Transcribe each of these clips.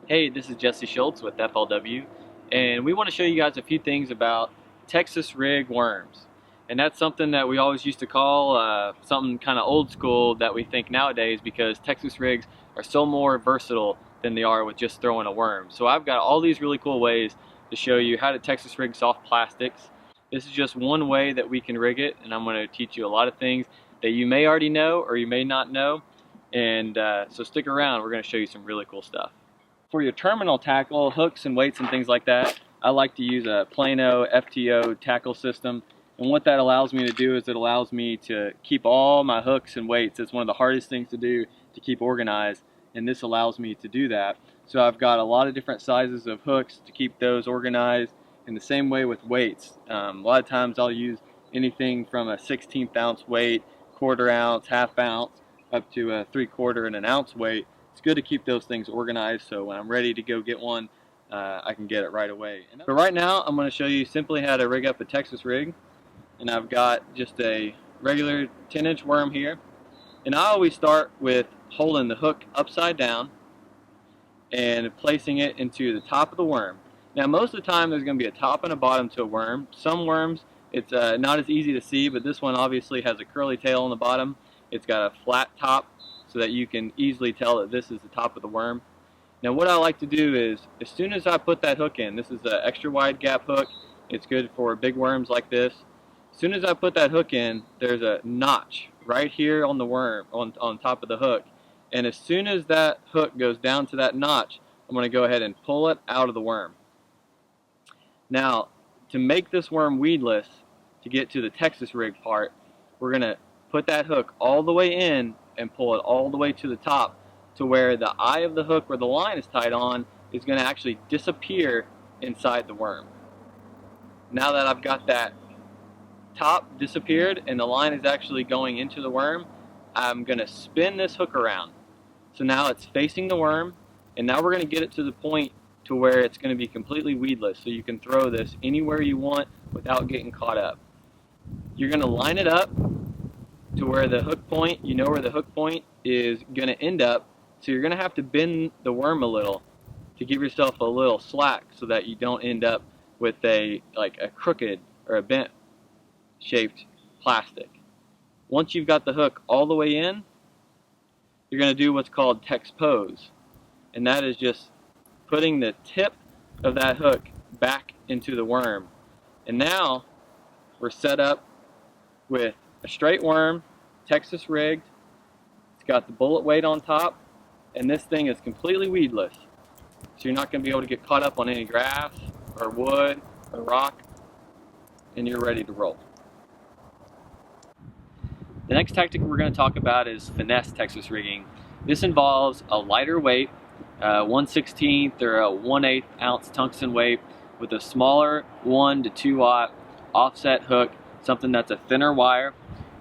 Hey, this is Jesse Schultz with FLW, and we want to show you guys a few things about Texas rig worms. And that's something that we always used to call something kind of old school that we think nowadays, because Texas rigs are so more versatile than they are with just throwing a worm. So I've got all these really cool ways to show you how to Texas rig soft plastics. This is just one way that we can rig it, and I'm going to teach you a lot of things that you may already know or you may not know. And so stick around, we're going to show you some really cool stuff. For your terminal tackle, hooks and weights and things like that, I like to use a Plano FTO tackle system. And what that allows me to do is it allows me to keep all my hooks and weights. It's one of the hardest things to do, to keep organized, and this allows me to do that. So I've got a lot of different sizes of hooks to keep those organized. In the same way with weights, a lot of times I'll use anything from a 1/16 ounce weight, quarter ounce, half ounce, up to a 3/4 and an ounce weight. It's good to keep those things organized, so when I'm ready to go get one, I can get it right away. But right now, I'm going to show you simply how to rig up a Texas rig. And I've got just a regular 10-inch worm here. And I always start with holding the hook upside down and placing it into the top of the worm. Now, most of the time, there's going to be a top and a bottom to a worm. Some worms, it's not as easy to see, but this one obviously has a curly tail on the bottom. It's got a flat top, so that you can easily tell that this is the top of the worm. Now what I like to do is, as soon as I put that hook in, this is an extra wide gap hook, it's good for big worms like this. As soon as I put that hook in, there's a notch right here on the worm, on top of the hook. And as soon as that hook goes down to that notch, I'm going to go ahead and pull it out of the worm. Now, to make this worm weedless, to get to the Texas rig part, we're going to put that hook all the way in and pull it all the way to the top, to where the eye of the hook where the line is tied on is going to actually disappear inside the worm. Now that I've got that top disappeared and the line is actually going into the worm, I'm going to spin this hook around. So now it's facing the worm, and now we're going to get it to the point to where it's going to be completely weedless, so you can throw this anywhere you want without getting caught up. You're going to line it up to where the hook point, you know where the hook point is going to end up, so you're going to have to bend the worm a little to give yourself a little slack so that you don't end up with a crooked or a bent shaped plastic. Once you've got the hook all the way in, you're going to do what's called Tex pose, and that is just putting the tip of that hook back into the worm. And now we're set up with a straight worm, Texas rigged. It's got the bullet weight on top, and this thing is completely weedless. So you're not going to be able to get caught up on any grass or wood or rock, and you're ready to roll. The next tactic we're going to talk about is finesse Texas rigging. This involves a lighter weight, 1/16 or a 1/8 ounce tungsten weight, with a smaller 1 to 2 aught offset hook, something that's a thinner wire.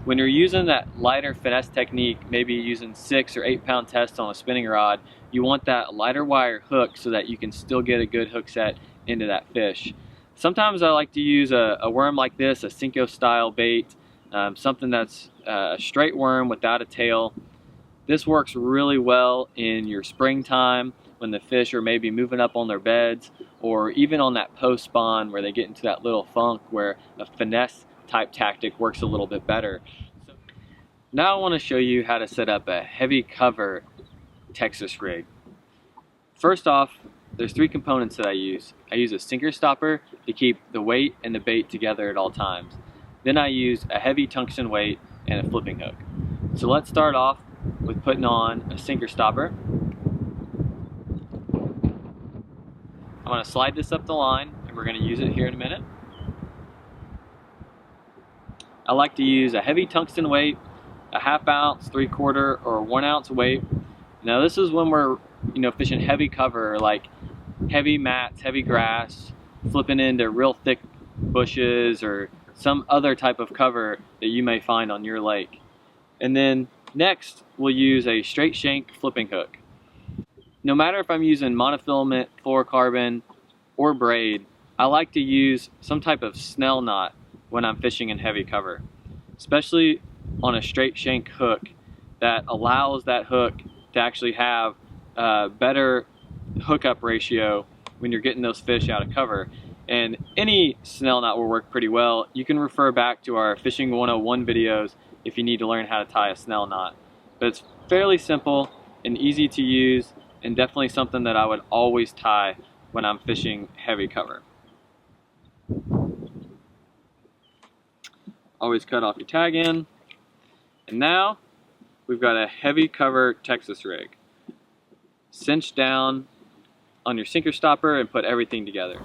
When you're using that lighter finesse technique, maybe using 6 or 8 pound test on a spinning rod, you want that lighter wire hook so that you can still get a good hook set into that fish. Sometimes I like to use a worm like this, a Cinco style bait, something that's a straight worm without a tail. This works really well in your springtime when the fish are maybe moving up on their beds, or even on that post spawn where they get into that little funk where a finesse type tactic works a little bit better. So now I want to show you how to set up a heavy cover Texas rig. First off, there's 3 components that I use. I use a sinker stopper to keep the weight and the bait together at all times. Then I use a heavy tungsten weight and a flipping hook. So let's start off with putting on a sinker stopper. I'm going to slide this up the line, and we're going to use it here in a minute. I like to use a heavy tungsten weight, a half ounce, 3/4, or 1 ounce weight. Now this is when we're fishing heavy cover, like heavy mats, heavy grass, flipping into real thick bushes or some other type of cover that you may find on your lake. And then next we'll use a straight shank flipping hook. No matter if I'm using monofilament, fluorocarbon, or braid, I like to use some type of snell knot when I'm fishing in heavy cover, especially on a straight shank hook that allows that hook to actually have better hookup ratio when you're getting those fish out of cover. And any snell knot will work pretty well. You can refer back to our Fishing 101 videos if you need to learn how to tie a snell knot. But it's fairly simple and easy to use, and definitely something that I would always tie when I'm fishing heavy cover. Always cut off your tag end. And now we've got a heavy cover Texas rig. Cinch down on your sinker stopper and put everything together.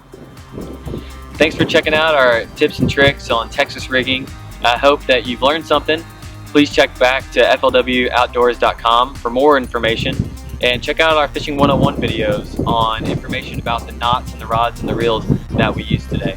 Thanks for checking out our tips and tricks on Texas rigging. I hope that you've learned something. Please check back to flwoutdoors.com for more information, and check out our Fishing 101 videos on information about the knots and the rods and the reels that we use today.